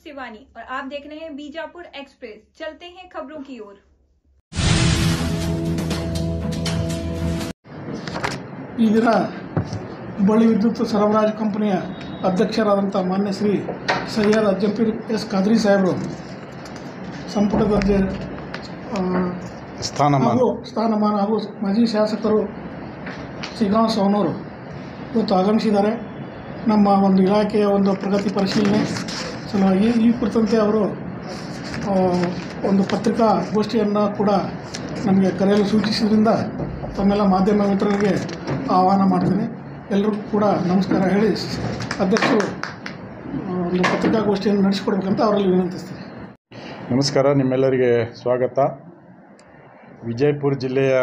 शिवानी और आप देख रहे हैं बीजापुर एक्सप्रेस। चलते हैं खबरों की ओर। ಈ ದಿನ ಹುಬ್ಬಳ್ಳಿ ವಿದ್ಯುತ್ ಸರಬರಾಜು ಕಂಪನಿಯ ಅಧ್ಯಕ್ಷರಾದಂಥ ಮಾನ್ಯ ಶ್ರೀ ಸೈಯದ್ ಅಜ್ಜಂಪೀರ್ ಎಸ್ ಖಾದ್ರಿ ಸಾಹೇಬರು ಸಂಪುಟ ದರ್ಜೆ ಸ್ಥಾನಮಾನ ಹಾಗೂ ಮಾಜಿ ಶಾಸಕರು ಸಿಗಾಂವ್ ಸವನೂರು ಇವತ್ತು ಆಗಮಿಸಿದ್ದಾರೆ. ನಮ್ಮ ಒಂದು ಇಲಾಖೆಯ ಒಂದು ಪ್ರಗತಿ ಪರಿಶೀಲನೆ ಸಲುವಾಗಿ ಈ ಕುರಿತಂತೆ ಅವರು ಒಂದು ಪತ್ರಿಕಾಗೋಷ್ಠಿಯನ್ನು ಕೂಡ ನಮಗೆ ಕರೆಯಲು ಸೂಚಿಸಿದ್ರಿಂದ ತಮ್ಮೆಲ್ಲ ಮಾಧ್ಯಮ ಮಿತ್ರರಿಗೆ ಆಹ್ವಾನ ಮಾಡ್ತೀನಿ. ಎಲ್ಲರಿಗೂ ಕೂಡ ನಮಸ್ಕಾರ ಹೇಳಿ ಅಧ್ಯಕ್ಷರು ಒಂದು ಪತ್ರಿಕಾಗೋಷ್ಠಿಯನ್ನು ನಡೆಸಿಕೊಡ್ಬೇಕಂತ ಅವರಲ್ಲಿ ವಿನಂತಿಸ್ತೀನಿ. ನಮಸ್ಕಾರ, ನಿಮ್ಮೆಲ್ಲರಿಗೆ ಸ್ವಾಗತ. ವಿಜಯಪುರ ಜಿಲ್ಲೆಯ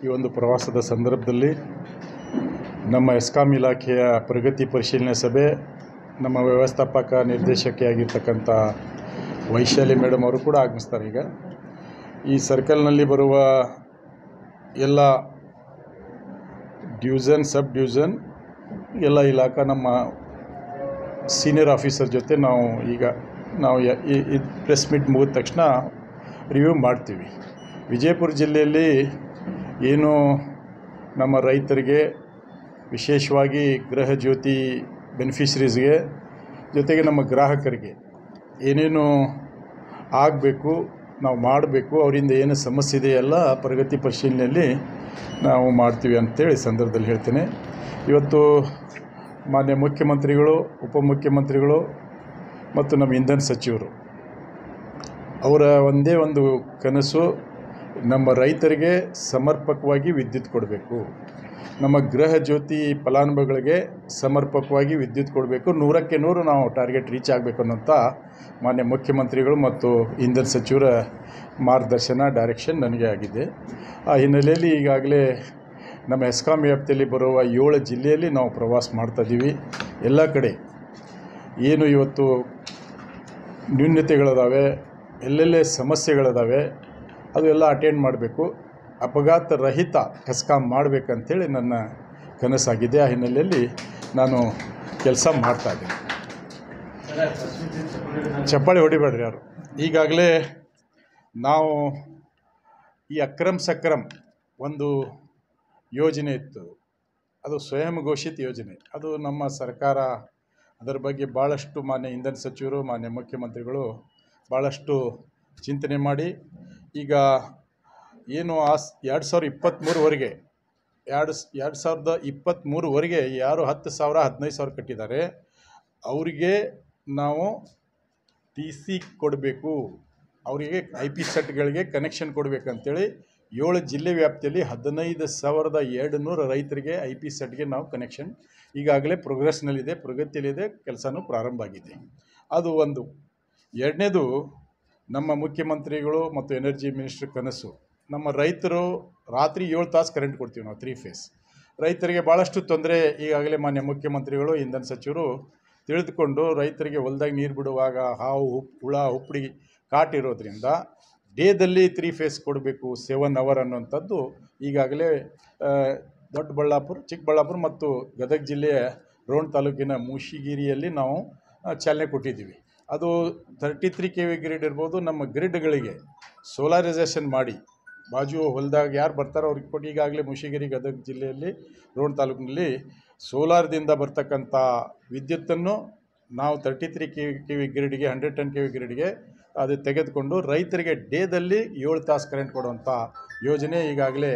ಈ ಒಂದು ಪ್ರವಾಸದ ಸಂದರ್ಭದಲ್ಲಿ ನಮ್ಮ ಎಸ್ಕಾಂ ಇಲಾಖೆಯ ಪ್ರಗತಿ ಪರಿಶೀಲನೆ ಸಭೆ, ನಮ್ಮ ವ್ಯವಸ್ಥಾಪಕ ನಿರ್ದೇಶಕಿಯಾಗಿರ್ತಕ್ಕಂಥ ವೈಶಾಲಿ ಮೇಡಮ್ ಅವರು ಕೂಡ ಆಗಮಿಸ್ತಾರೆ. ಈಗ ಈ ಸರ್ಕಲ್ನಲ್ಲಿ ಬರುವ ಎಲ್ಲ ಡಿವಿಷನ್, ಸಬ್ ಡಿವಿಷನ್ ಎಲ್ಲ ಇಲಾಖಾ ನಮ್ಮ ಸೀನಿಯರ್ ಆಫೀಸರ್ ಜೊತೆ ನಾವು ಈ ಪ್ರೆಸ್ ಮೀಟ್ ಮುಗಿದ ತಕ್ಷಣ ರಿವ್ಯೂ ಮಾಡ್ತೀವಿ. ವಿಜಯಪುರ ಜಿಲ್ಲೆಯಲ್ಲಿ ಏನು ನಮ್ಮ ರೈತರಿಗೆ, ವಿಶೇಷವಾಗಿ ಗೃಹ ಜ್ಯೋತಿ ಬೆನಿಫಿಷರೀಸ್ಗೆ, ಜೊತೆಗೆ ನಮ್ಮ ಗ್ರಾಹಕರಿಗೆ ಏನೇನು ಆಗಬೇಕು, ನಾವು ಮಾಡಬೇಕು, ಅವರಿಂದ ಏನು ಸಮಸ್ಯೆ ಇದೆಯಲ್ಲ ಪ್ರಗತಿ ಪರಿಶೀಲನೆಯಲ್ಲಿ ನಾವು ಮಾಡ್ತೀವಿ ಅಂತೇಳಿ ಸಂದರ್ಭದಲ್ಲಿ ಹೇಳ್ತೇನೆ. ಇವತ್ತು ಮಾನ್ಯ ಮುಖ್ಯಮಂತ್ರಿಗಳು, ಉಪಮುಖ್ಯಮಂತ್ರಿಗಳು ಮತ್ತು ನಮ್ಮ ಇಂಧನ ಸಚಿವರು ಅವರ ಒಂದೇ ಒಂದು ಕನಸು, ನಮ್ಮ ರೈತರಿಗೆ ಸಮರ್ಪಕವಾಗಿ ವಿದ್ಯುತ್ ಕೊಡಬೇಕು, ನಮ್ಮ ಗೃಹ ಜ್ಯೋತಿ ಫಲಾನುಭವಿಗಳಿಗೆ ಸಮರ್ಪಕವಾಗಿ ವಿದ್ಯುತ್ ಕೊಡಬೇಕು, 100ಕ್ಕೆ 100 ನಾವು ಟಾರ್ಗೆಟ್ ರೀಚ್ ಆಗಬೇಕು ಅನ್ನೋಂಥ ಮಾನ್ಯ ಮುಖ್ಯಮಂತ್ರಿಗಳು ಮತ್ತು ಇಂಧನ ಸಚಿವರ ಮಾರ್ಗದರ್ಶನ, ಡೈರೆಕ್ಷನ್ ನನಗೆ ಆಗಿದೆ. ಆ ಹಿನ್ನೆಲೆಯಲ್ಲಿ ಈಗಾಗಲೇ ನಮ್ಮ ಎಸ್ಕಾಂ ವ್ಯಾಪ್ತಿಯಲ್ಲಿ ಬರುವ 7 ಜಿಲ್ಲೆಯಲ್ಲಿ ನಾವು ಪ್ರವಾಸ ಮಾಡ್ತಾಯಿದ್ದೀವಿ. ಎಲ್ಲ ಕಡೆ ಏನು ಇವತ್ತು ನ್ಯೂನತೆಗಳಿದಾವೆ, ಎಲ್ಲೆಲ್ಲೇ ಸಮಸ್ಯೆಗಳಿದಾವೆ, ಅದು ಎಲ್ಲ ಅಟೆಂಡ್ ಮಾಡಬೇಕು, ಅಪಘಾತ ರಹಿತ ಎಸ್ಕಾಂ ಮಾಡಬೇಕಂತೇಳಿ ನನ್ನ ಕನಸಾಗಿದೆ. ಆ ಹಿನ್ನೆಲೆಯಲ್ಲಿ ನಾನು ಕೆಲಸ ಮಾಡ್ತಾಯಿದ್ದೀನಿ. ಚಪ್ಪಾಳಿ ಹೊಡಿಬೇಡ್ರಿ ಯಾರು. ಈಗಾಗಲೇ ನಾವು ಈ ಅಕ್ರಮ್ ಸಕ್ರಮ್ ಒಂದು ಯೋಜನೆ ಇತ್ತು, ಅದು ಸ್ವಯಂ ಘೋಷಿತ ಯೋಜನೆ. ಅದು ನಮ್ಮ ಸರ್ಕಾರ ಅದರ ಬಗ್ಗೆ ಭಾಳಷ್ಟು ಮಾನ್ಯ ಇಂಧನ ಸಚಿವರು, ಮಾನ್ಯ ಮುಖ್ಯಮಂತ್ರಿಗಳು ಭಾಳಷ್ಟು ಚಿಂತನೆ ಮಾಡಿ ಈಗ ಏನು 2023ವರೆಗೆ 2023ವರೆಗೆ ಯಾರು 10,000 15,000 ಕಟ್ಟಿದ್ದಾರೆ ಅವರಿಗೆ ನಾವು TC ಕೊಡಬೇಕು, ಅವರಿಗೆ IP ಸೆಟ್ಗಳಿಗೆ ಕನೆಕ್ಷನ್ ಕೊಡಬೇಕಂತೇಳಿ 7 ಜಿಲ್ಲೆ ವ್ಯಾಪ್ತಿಯಲ್ಲಿ 15,200 ರೈತರಿಗೆ IP ಸೆಟ್ಗೆ ನಾವು ಕನೆಕ್ಷನ್ ಈಗಾಗಲೇ ಪ್ರೋಗ್ರೆಸ್ನಲ್ಲಿದೆ, ಪ್ರಗತಿಯಲ್ಲಿದೆ, ಕೆಲಸನೂ ಪ್ರಾರಂಭ ಆಗಿದೆ. ಅದು ಒಂದು. ಎರಡನೇದು, ನಮ್ಮ ಮುಖ್ಯಮಂತ್ರಿಗಳು ಮತ್ತು ಎನರ್ಜಿ ಮಿನಿಸ್ಟ್ರ್ ಕನಸು, ನಮ್ಮ ರೈತರು ರಾತ್ರಿ 7 ತಾಸು ಕರೆಂಟ್ ಕೊಡ್ತೀವಿ ನಾವು, 3 ಫೇಸ್. ರೈತರಿಗೆ ಭಾಳಷ್ಟು ತೊಂದರೆ ಈಗಾಗಲೇ ಮಾನ್ಯ ಮುಖ್ಯಮಂತ್ರಿಗಳು, ಇಂಧನ ಸಚಿವರು ತಿಳಿದುಕೊಂಡು ರೈತರಿಗೆ ಹೊಲದಾಗ ನೀರು ಬಿಡುವಾಗ ಹಾವು ಹುಳ ಹುಪ್ಪಡಿ ಕಾಟಿರೋದ್ರಿಂದ ಡೇದಲ್ಲಿ 3 ಫೇಸ್ ಕೊಡಬೇಕು, 7 ಅವರ್ ಅನ್ನುವಂಥದ್ದು ಈಗಾಗಲೇ ದೊಡ್ಡಬಳ್ಳಾಪುರ, ಚಿಕ್ಕಬಳ್ಳಾಪುರ ಮತ್ತು ಗದಗ ಜಿಲ್ಲೆಯ ರೋಣ ತಾಲೂಕಿನ ಮೂಷಿಗಿರಿಯಲ್ಲಿ ನಾವು ಚಾಲನೆ ಕೊಟ್ಟಿದ್ದೀವಿ. ಅದು 33 KV ಗ್ರಿಡ್ ಇರ್ಬೋದು. ನಮ್ಮ ಗ್ರಿಡ್ಗಳಿಗೆ ಸೋಲಾರೈಸೇಷನ್ ಮಾಡಿ ಬಾಜು ಹೊಲದಾಗ ಯಾರು ಬರ್ತಾರೋ ಅವ್ರಿಗೆ ಕೊಟ್ಟು ಈಗಾಗಲೇ ಮೂಷಿಗಿರಿ, ಗದಗ ಜಿಲ್ಲೆಯಲ್ಲಿ ರೋಣ ತಾಲೂಕಿನಲ್ಲಿ ಸೋಲಾರ್ದಿಂದ ಬರ್ತಕ್ಕಂಥ ವಿದ್ಯುತ್ತನ್ನು ನಾವು 33 KV ಗ್ರಿಡ್ಗೆ, 110 KV ಗ್ರಿಡ್ಗೆ ಅದು ತೆಗೆದುಕೊಂಡು ರೈತರಿಗೆ ಡೇದಲ್ಲಿ 7 ತಾಸು ಕರೆಂಟ್ ಕೊಡುವಂಥ ಯೋಜನೆ ಈಗಾಗಲೇ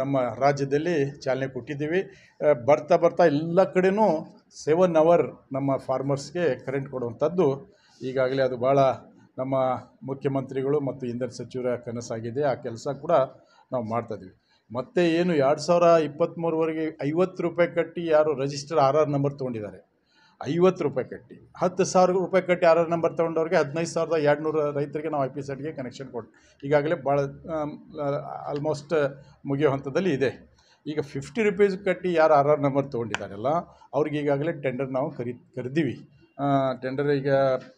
ನಮ್ಮ ರಾಜ್ಯದಲ್ಲಿ ಚಾಲನೆ ಕೊಟ್ಟಿದ್ದೀವಿ. ಬರ್ತಾ ಎಲ್ಲ ಕಡೆಯೂ 7 ಅವರ್ ನಮ್ಮ ಫಾರ್ಮರ್ಸ್ಗೆ ಕರೆಂಟ್ ಕೊಡುವಂಥದ್ದು ಈಗಾಗಲೇ ಅದು ಭಾಳ ನಮ್ಮ ಮುಖ್ಯಮಂತ್ರಿಗಳು ಮತ್ತು ಇಂಧನ ಸಚಿವರ ಕನಸಾಗಿದೆ. ಆ ಕೆಲಸ ಕೂಡ ನಾವು ಮಾಡ್ತಾಯಿದ್ದೀವಿ. ಮತ್ತು ಏನು 2023ವರೆಗೆ 50 ರೂಪಾಯಿ ಕಟ್ಟಿ ಯಾರು ರಿಜಿಸ್ಟರ್ RR ನಂಬರ್ ತೊಗೊಂಡಿದ್ದಾರೆ, 50 ರೂಪಾಯಿ ಕಟ್ಟಿ 10,000 ರೂಪಾಯಿ ಕಟ್ಟಿ RR ನಂಬರ್ ತೊಗೊಂಡವ್ರಿಗೆ 15,200 ರೈತರಿಗೆ ನಾವು IP ಸೆಟ್ಗೆ ಕನೆಕ್ಷನ್ ಕೊಟ್ಟು ಈಗಾಗಲೇ ಭಾಳ ಆಲ್ಮೋಸ್ಟ್ ಮುಗಿಯೋ ಹಂತದಲ್ಲಿ ಇದೆ. ಈಗ 50 ರೂಪೀಸ್ ಕಟ್ಟಿ ಯಾರು RR ನಂಬರ್ ತೊಗೊಂಡಿದ್ದಾರಲ್ಲ ಅವ್ರಿಗೆ ಈಗಾಗಲೇ ಟೆಂಡರ್ ನಾವು ಕರೆದೀವಿ. ಟೆಂಡರ್ ಈಗ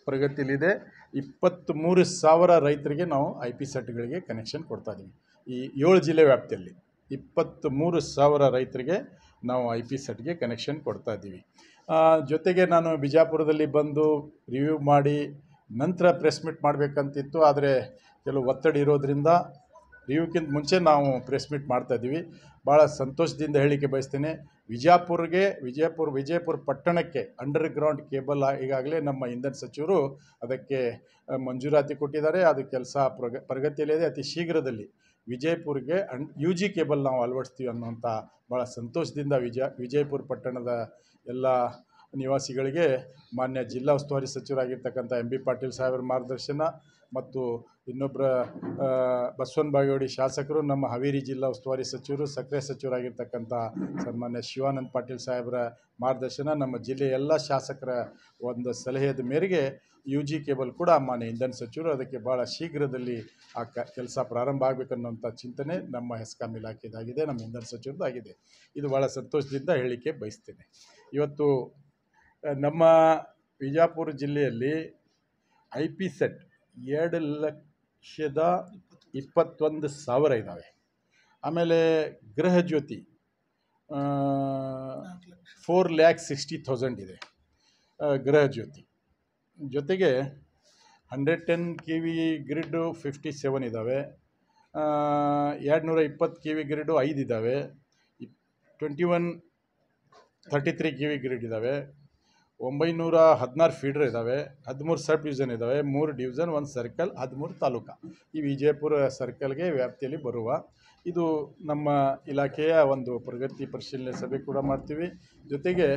ಪ್ರಗತಿಯಲ್ಲಿದೆ. 23,000 ರೈತರಿಗೆ ನಾವು IP ಸೆಟ್ಗಳಿಗೆ ಕನೆಕ್ಷನ್ ಕೊಡ್ತಾಯಿದ್ದೀವಿ. ಈ 7 ಜಿಲ್ಲೆ ವ್ಯಾಪ್ತಿಯಲ್ಲಿ 23,000 ರೈತರಿಗೆ ನಾವು IP ಸೆಟ್ಗೆ ಕನೆಕ್ಷನ್ ಕೊಡ್ತಾಯಿದ್ದೀವಿ. ಜೊತೆಗೆ ನಾನು ಬಿಜಾಪುರದಲ್ಲಿ ಬಂದು ರಿವ್ಯೂ ಮಾಡಿ ನಂತರ ಪ್ರೆಸ್ ಮೀಟ್ ಮಾಡಬೇಕಂತಿತ್ತು. ಆದರೆ ಕೆಲವು ಒತ್ತಡ ಇರೋದರಿಂದ ರಿವ್ಯೂಕ್ಕಿಂತ ಮುಂಚೆ ನಾವು ಪ್ರೆಸ್ ಮೀಟ್ ಮಾಡ್ತಾಯಿದ್ದೀವಿ. ಭಾಳ ಸಂತೋಷದಿಂದ ಹೇಳಿಕೆ ಬಯಸ್ತೇನೆ. ವಿಜಯಪುರ ಪಟ್ಟಣಕ್ಕೆ ಅಂಡರ್ಗ್ರೌಂಡ್ ಕೇಬಲ್ ಈಗಾಗಲೇ ನಮ್ಮ ಇಂಧನ ಸಚಿವರು ಅದಕ್ಕೆ ಮಂಜೂರಾತಿ ಕೊಟ್ಟಿದ್ದಾರೆ. ಅದು ಕೆಲಸ ಪ್ರಗತಿಯಲ್ಲಿದೆ. ಅತಿ ಶೀಘ್ರದಲ್ಲಿ ವಿಜಯಪುರ್ಗೆ UG ಕೇಬಲ್ ನಾವು ಅಳವಡಿಸ್ತೀವಿ ಅನ್ನೋಂಥ ಭಾಳ ಸಂತೋಷದಿಂದ ವಿಜಯಪುರ ಪಟ್ಟಣದ ಎಲ್ಲ ನಿವಾಸಿಗಳಿಗೆ ಮಾನ್ಯ ಜಿಲ್ಲಾ ಉಸ್ತುವಾರಿ ಸಚಿವರಾಗಿರ್ತಕ್ಕಂಥ MB ಪಾಟೀಲ್ ಸಾಹೇಬರ ಮಾರ್ಗದರ್ಶನ ಮತ್ತು ಇನ್ನೊಬ್ಬರ ಬಸವನ ಬಾಗೇವಾಡಿ ಶಾಸಕರು, ನಮ್ಮ ಹಾವೇರಿ ಜಿಲ್ಲಾ ಉಸ್ತುವಾರಿ ಸಚಿವರು, ಸಕ್ಕರೆ ಸಚಿವರಾಗಿರ್ತಕ್ಕಂಥ ಸನ್ಮಾನ್ಯ ಶಿವಾನಂದ ಪಾಟೀಲ್ ಸಾಹೇಬರ ಮಾರ್ಗದರ್ಶನ, ನಮ್ಮ ಜಿಲ್ಲೆಯ ಎಲ್ಲ ಶಾಸಕರ ಒಂದು ಸಲಹೆಯ ಮೇರೆಗೆ UG ಕೇಬಲ್ ಕೂಡ ಮಾನ್ಯ ಇಂಧನ ಸಚಿವರು ಅದಕ್ಕೆ ಭಾಳ ಶೀಘ್ರದಲ್ಲಿ ಆ ಕೆಲಸ ಪ್ರಾರಂಭ ಆಗಬೇಕನ್ನುವಂಥ ಚಿಂತನೆ ನಮ್ಮ ಹೆಸ್ಕಾಂ ಇಲಾಖೆದಾಗಿದೆ, ನಮ್ಮ ಇಂಧನ ಸಚಿವರದಾಗಿದೆ. ಇದು ಭಾಳ ಸಂತೋಷದಿಂದ ಹೇಳಿಕೆ ಬಯಸ್ತೇನೆ. ಇವತ್ತು ನಮ್ಮ ವಿಜಯಪುರ ಜಿಲ್ಲೆಯಲ್ಲಿ IP ಸೆಟ್ 2,21,000 ಇದ್ದಾವೆ. ಆಮೇಲೆ ಗೃಹ ಜ್ಯೋತಿ 4,60,000 ಇದೆ ಗೃಹ ಜ್ಯೋತಿ. ಜೊತೆಗೆ 110 kV ಗ್ರಿಡ್ಡು 57 ಇದ್ದಾವೆ. 220 kV ಗ್ರಿಡ್ಡು 5 ಇದ್ದಾವೆ. 2133 kV ಗ್ರಿಡ್ ಇದ್ದಾವೆ. 916 ಫೀಡರ್ ಇದ್ದಾವೆ. 13 ಸಬ್ ಡಿವಿಷನ್ ಇದ್ದಾವೆ. 3 ಡಿವಿಷನ್, 1 ಸರ್ಕಲ್, 13 ತಾಲೂಕು ಈ ವಿಜಯಪುರ ಸರ್ಕಲ್ಗೆ ವ್ಯಾಪ್ತಿಯಲ್ಲಿ ಬರುವ. ಇದು ನಮ್ಮ ಇಲಾಖೆಯ ಒಂದು ಪ್ರಗತಿ ಪರಿಶೀಲನೆ ಸಭೆ ಕೂಡ ಮಾಡ್ತೀವಿ. ಜೊತೆಗೆ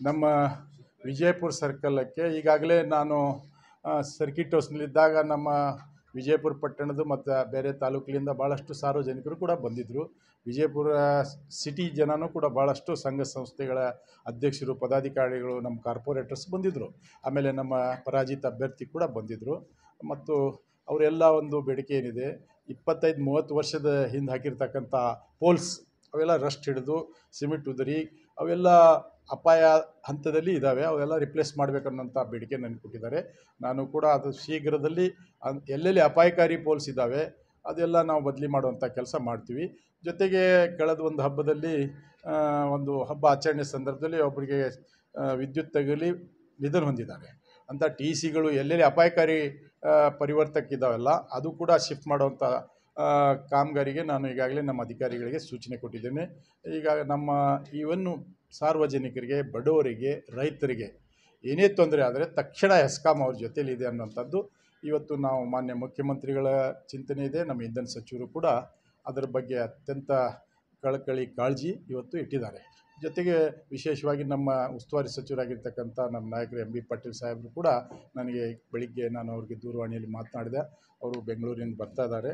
ನಮ್ಮ ವಿಜಯಪುರ ಸರ್ಕಲಕ್ಕೆ ಈಗಾಗಲೇ ನಾನು ಸರ್ಕಿಟ್ ಹೌಸ್ನಲ್ಲಿದ್ದಾಗ ನಮ್ಮ ವಿಜಯಪುರ ಪಟ್ಟಣದ ಮತ್ತು ಬೇರೆ ತಾಲೂಕಿನಿಂದ ಭಾಳಷ್ಟು ಸಾರ್ವಜನಿಕರು ಕೂಡ ಬಂದಿದ್ದರು. ವಿಜಯಪುರ ಸಿಟಿ ಜನನೂ ಕೂಡ ಭಾಳಷ್ಟು ಸಂಘ ಸಂಸ್ಥೆಗಳ ಅಧ್ಯಕ್ಷರು, ಪದಾಧಿಕಾರಿಗಳು, ನಮ್ಮ ಕಾರ್ಪೊರೇಟರ್ಸ್ ಬಂದಿದ್ದರು. ಆಮೇಲೆ ನಮ್ಮ ಪರಾಜಿತ ಅಭ್ಯರ್ಥಿ ಕೂಡ ಬಂದಿದ್ದರು. ಮತ್ತು ಅವರೆಲ್ಲ ಒಂದು ಬೇಡಿಕೆ ಏನಿದೆ, 25-30 ವರ್ಷದ ಹಿಂದೆ ಹಾಕಿರ್ತಕ್ಕಂಥ ಪೋಲ್ಸ್ ಅವೆಲ್ಲ ರಸ್ಟ್ ಹಿಡಿದು ಸಿಮೆಂಟ್ ಉದುರಿ ಅವೆಲ್ಲ ಅಪಾಯ ಹಂತದಲ್ಲಿ ಇದ್ದಾವೆ. ಅವೆಲ್ಲ ರಿಪ್ಲೇಸ್ ಮಾಡಬೇಕನ್ನೋಂಥ ಬೇಡಿಕೆ ನನಗೆ ಕೊಟ್ಟಿದ್ದಾರೆ. ನಾನು ಕೂಡ ಅದು ಶೀಘ್ರದಲ್ಲಿ ಎಲ್ಲೆಲ್ಲಿ ಅಪಾಯಕಾರಿ ಪೋಲ್ಸ್ ಇದ್ದಾವೆ ಅದೆಲ್ಲ ನಾವು ಬದಲಿ ಮಾಡುವಂಥ ಕೆಲಸ ಮಾಡ್ತೀವಿ. ಜೊತೆಗೆ ಕಳೆದ ಒಂದು ಹಬ್ಬದಲ್ಲಿ ಒಂದು ಹಬ್ಬ ಆಚರಣೆ ಸಂದರ್ಭದಲ್ಲಿ ಒಬ್ಬರಿಗೆ ವಿದ್ಯುತ್ ತಗುಲಿ ನಿಧನ ಹೊಂದಿದ್ದಾರೆ. ಅಂಥ TCಗಳು ಎಲ್ಲೆಲ್ಲಿ ಅಪಾಯಕಾರಿ ಪರಿವರ್ತಕ್ಕಿದ್ದಾವೆಲ್ಲ ಅದು ಕೂಡ ಶಿಫ್ಟ್ ಮಾಡುವಂಥ ಕಾಮಗಾರಿಗೆ ನಾನು ಈಗಾಗಲೇ ನಮ್ಮ ಅಧಿಕಾರಿಗಳಿಗೆ ಸೂಚನೆ ಕೊಟ್ಟಿದ್ದೇನೆ. ಈಗ ನಮ್ಮ ಇವನ್ನು ಸಾರ್ವಜನಿಕರಿಗೆ, ಬಡವರಿಗೆ, ರೈತರಿಗೆ ಏನೇ ತೊಂದರೆ ಆದರೆ ತಕ್ಷಣ ಹೆಸ್ಕಾಂ ಅವ್ರ ಜೊತೆಲಿದೆ ಅನ್ನೋಂಥದ್ದು ಇವತ್ತು ನಾವು ಮಾನ್ಯ ಮುಖ್ಯಮಂತ್ರಿಗಳ ಚಿಂತನೆ ಇದೆ. ನಮ್ಮ ಇಂಧನ ಸಚಿವರು ಕೂಡ ಅದರ ಬಗ್ಗೆ ಅತ್ಯಂತ ಕಳಕಳಿ ಕಾಳಜಿ ಇವತ್ತು ಇಟ್ಟಿದ್ದಾರೆ. ಜೊತೆಗೆ ವಿಶೇಷವಾಗಿ ನಮ್ಮ ಉಸ್ತುವಾರಿ ಸಚಿವರಾಗಿರ್ತಕ್ಕಂಥ ನಮ್ಮ ನಾಯಕರು MB ಪಾಟೀಲ್ ಸಾಹೇಬರು ಕೂಡ ನನಗೆ ಬೆಳಿಗ್ಗೆ ನಾನು ಅವ್ರಿಗೆ ದೂರವಾಣಿಯಲ್ಲಿ ಮಾತನಾಡಿದೆ. ಅವರು ಬೆಂಗಳೂರಿನಿಂದ ಬರ್ತಾ ಇದ್ದಾರೆ.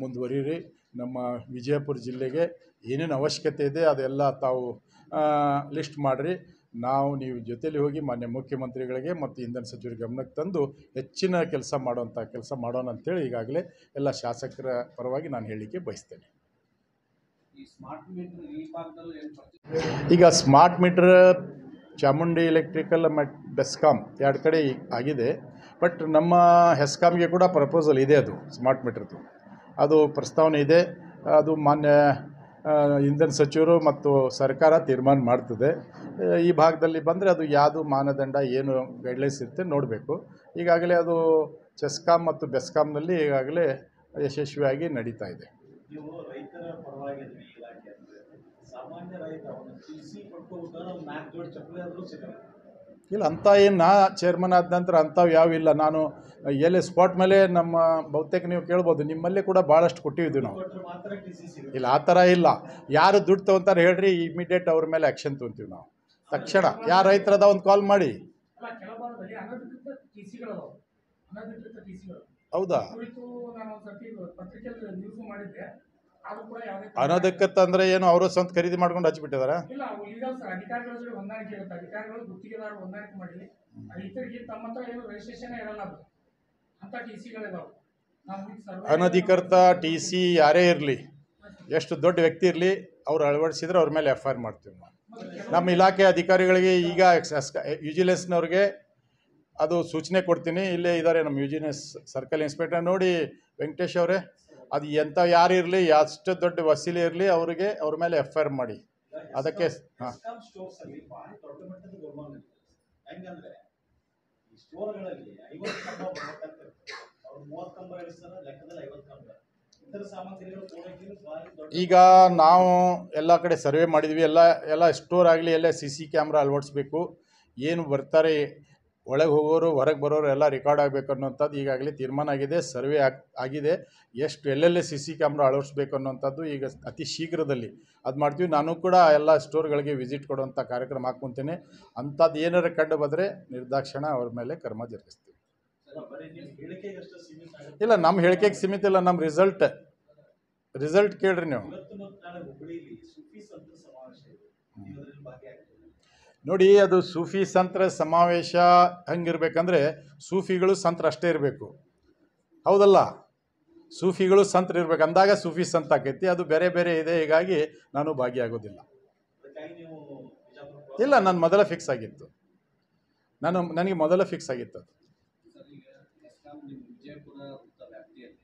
ಮುಂದುವರಿಯಿರಿ, ನಮ್ಮ ವಿಜಯಪುರ ಜಿಲ್ಲೆಗೆ ಏನೇನು ಅವಶ್ಯಕತೆ ಇದೆ ಅದೆಲ್ಲ ತಾವು ಲಿಸ್ಟ್ ಮಾಡಿರಿ. ನೀವು ಜೊತೆಯಲ್ಲಿ ಹೋಗಿ ಮಾನ್ಯ ಮುಖ್ಯಮಂತ್ರಿಗಳಿಗೆ ಮತ್ತು ಇಂಧನ ಸಚಿವರ ಗಮನಕ್ಕೆ ತಂದು ಹೆಚ್ಚಿನ ಕೆಲಸ ಮಾಡೋಣ ಅಂತೇಳಿ ಈಗಾಗಲೇ ಎಲ್ಲ ಶಾಸಕರ ಪರವಾಗಿ ನಾನು ಹೇಳಿಕೆ ಬಯಸ್ತೇನೆ. ಈಗ ಸ್ಮಾರ್ಟ್ ಮೀಟರ್ ಚಾಮುಂಡಿ ಎಲೆಕ್ಟ್ರಿಕಲ್ ಮತ್ತು ಬೆಸ್ಕಾಂ 2 ಕಡೆ ಆಗಿದೆ. ಬಟ್ ನಮ್ಮ ಹೆಸ್ಕಾಂಗೆ ಕೂಡ ಪ್ರಪೋಸಲ್ ಇದೆ. ಅದು ಸ್ಮಾರ್ಟ್ ಮೀಟರ್ದು ಅದು ಪ್ರಸ್ತಾವನೆ ಇದೆ. ಅದು ಮಾನ್ಯ ಇಂಧನ ಸಚಿವರು ಮತ್ತು ಸರ್ಕಾರ ತೀರ್ಮಾನ ಮಾಡ್ತದೆ. ಈ ಭಾಗದಲ್ಲಿ ಬಂದರೆ ಅದು ಯಾವುದು ಮಾನದಂಡ ಏನು ಗೈಡ್ಲೈನ್ಸ್ ಇರುತ್ತೆ ನೋಡಬೇಕು. ಈಗಾಗಲೇ ಅದು ಚೆಸ್ಕಾಂ ಮತ್ತು ಬೆಸ್ಕಾಂನಲ್ಲಿ ಈಗಾಗಲೇ ಯಶಸ್ವಿಯಾಗಿ ನಡೀತಾ ಇದೆ. ನೀವು ರೈತರ ಪರವಾಗಿ ಇಲಾಖೆ ಅಂದರೆ ಸಾಮಾನ್ಯ ರೈತ ಒಂದು TC ಕೊಟ್ಟು 4 ಜೋಡಿ ಚಪ್ಪಲಿ ಆದರೂ ಸಿಗಲ್ಲ. ಇಲ್ಲ, ಅಂಥ ಏನು ನಾ ಚೇರ್ಮನ್ ಆದ ನಂತರ ಅಂಥವು ಯಾವಿಲ್ಲ. ನಾನು ಎಲ್ಲಿ ಸ್ಪಾಟ್ ಮೇಲೆ ನಮ್ಮ ಬಹುತೇಕ ನೀವು ಕೇಳ್ಬೋದು, ನಿಮ್ಮಲ್ಲೇ ಕೂಡ ಭಾಳಷ್ಟು ಕೊಟ್ಟಿದ್ದೀವಿ ನಾವು. ಇಲ್ಲ, ಆ ಥರ ಇಲ್ಲ. ಯಾರು ದುಡ್ಡು ತೊಗೊತಾರೆ ಹೇಳ್ರಿ, ಇಮಿಡಿಯೇಟ್ ಅವ್ರ ಮೇಲೆ ಆ್ಯಕ್ಷನ್ ತೊಗೊತೀವಿ ನಾವು ತಕ್ಷಣ. ಯಾರು ರೈತರದ ಒಂದು ಕಾಲ್ ಮಾಡಿ. ಹೌದಾ? ಅನಧಿಕೃತ ಅಂದರೆ ಏನು, ಅವರು ಸ್ವಂತ ಖರೀದಿ ಮಾಡ್ಕೊಂಡು ಹಚ್ಚಿಬಿಟ್ಟಿದಾರ? ಅನಧಿಕೃತ TC ಯಾರೇ ಇರಲಿ, ಎಷ್ಟು ದೊಡ್ಡ ವ್ಯಕ್ತಿ ಇರಲಿ, ಅವ್ರು ಅಳವಡಿಸಿದ್ರೆ ಅವ್ರ ಮೇಲೆ FIR ಮಾಡ್ತೀವಿ ನಾವು. ನಮ್ಮ ಇಲಾಖೆ ಅಧಿಕಾರಿಗಳಿಗೆ ಈಗ ವಿಜಿಲೆನ್ಸ್ನವ್ರಿಗೆ ಅದು ಸೂಚನೆ ಕೊಡ್ತೀನಿ. ಇಲ್ಲೇ ಇದ್ದಾರೆ ನಮ್ಮ ವಿಜಿಲೆನ್ಸ್ ಸರ್ಕಲ್ ಇನ್ಸ್ಪೆಕ್ಟರ್. ನೋಡಿ ವೆಂಕಟೇಶ್ ಅವರೇ, ಅದು ಎಂಥ ಯಾರು ಇರಲಿ, ಎಷ್ಟು ದೊಡ್ಡ ವಸೀಲಿ ಇರಲಿ, ಅವ್ರ ಮೇಲೆ FIR ಮಾಡಿ. ಅದಕ್ಕೆ ಸ್ಟೋರ್ಗಳಲ್ಲಿ 50 ಕಂಬ ಬರ್ಬೇಕಾಗ್ತದೆ. ಅವ್ರು 30 ಕಂಬ ಇಳಿಸ್ತಾರೆ, ಲೆಕ್ಕದಲ್ಲಿ 50 ಕಂಬ. ಇತರ ಸಾಮಗ್ರಿಗಳು ಪೂರೈಕೆ ಭಾರಿ ದೊಡ್ಡ. ಈಗ ನಾವು ಎಲ್ಲ ಕಡೆ ಸರ್ವೆ ಮಾಡಿದ್ವಿ, ಎಲ್ಲ ಸ್ಟೋರ್ ಆಗಲಿ ಎಲ್ಲ CC ಕ್ಯಾಮ್ರಾ ಅಳವಡಿಸ್ಬೇಕು. ಏನು ಬರ್ತಾರೆ ಒಳಗೆ ಹೋಗೋರು ಹೊರಗೆ ಬರೋರು ಎಲ್ಲ ರೆಕಾರ್ಡ್ ಆಗಬೇಕು ಅನ್ನೋಂಥದ್ದು ಈಗಾಗಲೇ ತೀರ್ಮಾನ ಆಗಿದೆ. ಸರ್ವೆ ಆಗಿದೆ. ಎಲ್ಲೆಲ್ಲಿ CC ಕ್ಯಾಮ್ರಾ ಅಳವಡಿಸ್ಬೇಕು ಅನ್ನೋಂಥದ್ದು ಈಗ ಅತಿ ಶೀಘ್ರದಲ್ಲಿ ಅದು ಮಾಡ್ತೀವಿ. ನಾನು ಕೂಡ ಎಲ್ಲ ಸ್ಟೋರ್ಗಳಿಗೆ ವಿಸಿಟ್ ಕೊಡುವಂಥ ಕಾರ್ಯಕ್ರಮ ಹಾಕ್ಕೊತೇನೆ. ಅಂಥದ್ದು ಏನಾರು ಕಂಡು ಬಂದರೆ ನಿರ್ದಾಕ್ಷಿಣ ಅವ್ರ ಮೇಲೆ ಕ್ರಮ ಜರುಗಿಸ್ತೀವಿ. ಇಲ್ಲ, ನಮ್ಮ ಹೇಳಿಕೆಗೆ ಸೀಮಿತ ಇಲ್ಲ. ನಮ್ಮ ರಿಸಲ್ಟ್ ಕೇಳ್ರಿ ನೀವು. ನೋಡಿ, ಅದು ಸೂಫಿ ಸಂತರ ಸಮಾವೇಶ ಹೆಂಗಿರ್ಬೇಕಂದ್ರೆ ಸೂಫಿಗಳು ಸಂತರ ಅಷ್ಟೇ ಇರಬೇಕು, ಹೌದಲ್ಲ? ಸೂಫಿಗಳು ಸಂತರು ಇರ್ಬೇಕು, ಅಂದಾಗ ಸೂಫಿ ಸಂತ ಆಕೈತಿ. ಅದು ಬೇರೆ ಬೇರೆ ಇದೆ, ಹೀಗಾಗಿ ನಾನು ಭಾಗಿಯಾಗೋದಿಲ್ಲ. ಇಲ್ಲ, ನಾನು ಮೊದಲ ಫಿಕ್ಸ್ ಆಗಿತ್ತು. ನನಗೆ ಮೊದಲ ಫಿಕ್ಸ್ ಆಗಿತ್ತು ಅದು. ವಿಜಯಪುರ ವ್ಯಾಪ್ತಿಯಲ್ಲಿ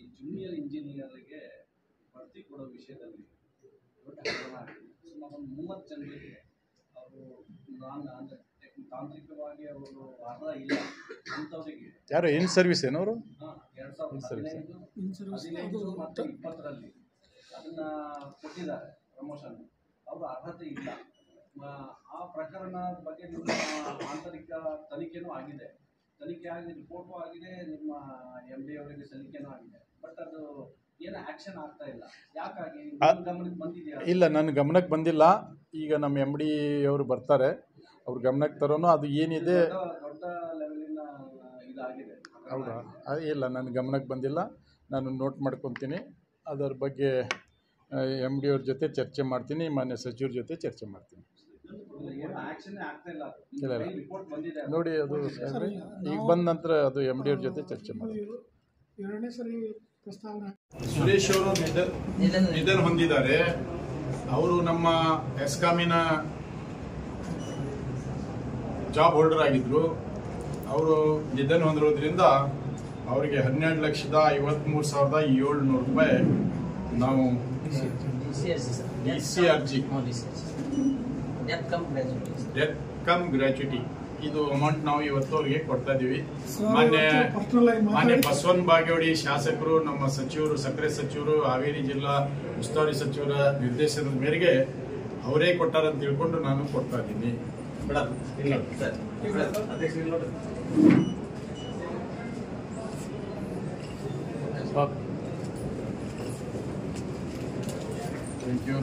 ಈ ಜೂನಿಯರ್ ಇಂಜಿನಿಯರ್ಗೆ ಭರ್ತಿ ಕೊಡೋ ವಿಷಯದಲ್ಲಿ ದೊಡ್ಡ ಹಗರಣ ಆಗಿದೆ. ಸುಮಾರು 30 ಜನರಿಗೆ ಅವರು ತಾಂತ್ರಿಕವಾಗಿ ಅವರು ಅರ್ಹ ಇಲ್ಲ ಅಂಥವರಿಗೆ ಯಾರು ಇನ್ ಸರ್ವಿಸ್ ಏನವರು 2015 ಮತ್ತು 2020ರಲ್ಲಿ ಅದನ್ನು ಕೊಟ್ಟಿದ್ದಾರೆ ಪ್ರಮೋಷನ್. ಅವರು ಅರ್ಹತೆ ಇಲ್ಲ. ಆ ಪ್ರಕರಣದ ಬಗ್ಗೆ ನಿಮ್ಮ ಆಂತರಿಕ ತನಿಖೆನೂ ಆಗಿದೆ, ತನಿಖೆ ಆಗಿ ರಿಪೋರ್ಟು ಆಗಿದೆ, ನಿಮ್ಮ MD ಅವರಿಗೆ ಸಲ್ಲಿಕೆನೂ ಆಗಿದೆ. ಬಟ್ ಅದು ಏನು ಆ್ಯಕ್ಷನ್ ಆಗ್ತಾ ಇಲ್ಲ. ಯಾಕಾಗಿ ಗಮನಕ್ಕೆ ಬಂದಿದೆಯಾ? ಇಲ್ಲ, ನನ್ನ ಗಮನಕ್ಕೆ ಬಂದಿಲ್ಲ. ಈಗ ನಮ್ಮ MD ಅವರು ಬರ್ತಾರೆ, ಅವ್ರ ಗಮನಕ್ಕೆ ತರೋನು ಅದು ಏನಿದೆ. ದೊಡ್ಡ ಲೆವೆಲಿನ ಇದಾಗಿದೆ. ಹೌದಾ? ಇಲ್ಲ, ನನ್ನ ಗಮನಕ್ಕೆ ಬಂದಿಲ್ಲ. ನಾನು ನೋಟ್ ಮಾಡ್ಕೊತೀನಿ. ಅದರ ಬಗ್ಗೆ MD ಅವ್ರ ಜೊತೆ ಚರ್ಚೆ ಮಾಡ್ತೀನಿ, ಮಾನ್ಯ ಸಚಿವರ ಜೊತೆ ಚರ್ಚೆ ಮಾಡ್ತೀನಿ. ಇಲ್ಲ, ನೋಡಿ, ಅದು ಈಗ ಬಂದ ನಂತರ ಅದು MD ಅವ್ರ ಜೊತೆ ಚರ್ಚೆ ಮಾಡ್ತೀನಿ. ಎರಡನೇ ಸರಿ ಪ್ರಸ್ತಾವನೆ. ಸುರೇಶ್ ಅವರು ನಿಧನ ಹೊಂದಿದ್ದಾರೆ. ಅವರು ನಮ್ಮ ಎಸ್ಕಾಮಿನ ಜಾಬ್ ಹೋಲ್ಡರ್ ಆಗಿದ್ರು. ಅವರು ನಿಧನ ಹೊಂದಿರೋದ್ರಿಂದ ಅವರಿಗೆ 12,53,700 ರೂಪಾಯಿ ನಾವು DC ಅರ್ಜಿ ಡೆತ್ ಕಮ್ ಗ್ರ್ಯಾಚ್ಯುಟಿ ಇದು ಅಮೌಂಟ್ ನಾವು ಇವತ್ತು ಅವರಿಗೆ ಕೊಡ್ತಾ ಇದ್ದೀವಿ. ಮಾನ್ಯ ಬಸವನ್ ಬಾಗೇವಾಡಿ ಶಾಸಕರು, ನಮ್ಮ ಸಚಿವರು, ಸಕ್ಕರೆ ಸಚಿವರು, ಹಾವೇರಿ ಜಿಲ್ಲಾ ಉಸ್ತುವಾರಿ ಸಚಿವರ ನಿರ್ದೇಶನದ ಮೇರೆಗೆ ಅವರೇ ಕೊಟ್ಟಾರಂತ ತಿಳ್ಕೊಂಡು ನಾನು ಕೊಡ್ತಾ ಇದ್ದೀನಿ. Thank you.